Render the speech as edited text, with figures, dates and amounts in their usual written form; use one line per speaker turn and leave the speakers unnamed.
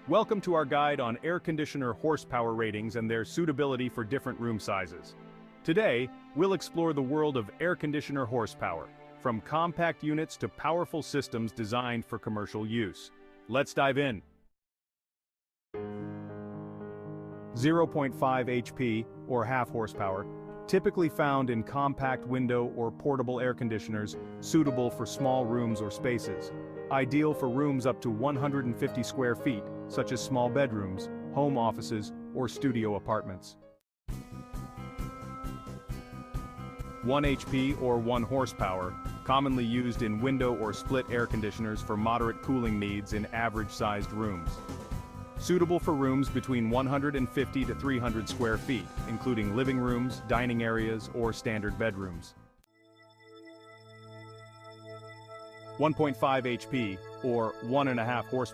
Welcome to our guide on air conditioner horsepower ratings and their suitability for different room sizes. Today, we'll explore the world of air conditioner horsepower, from compact units to powerful systems designed for commercial use. Let's dive in. 0.5 HP, or half horsepower, typically found in compact window or portable air conditioners, suitable for small rooms or spaces. Ideal for rooms up to 150 square feet, such as small bedrooms, home offices, or studio apartments. 1 HP or 1 horsepower, commonly used in window or split air conditioners for moderate cooling needs in average-sized rooms. Suitable for rooms between 150 to 300 square feet, including living rooms, dining areas, or standard bedrooms. 1.5 HP, or 1.5 horsepower.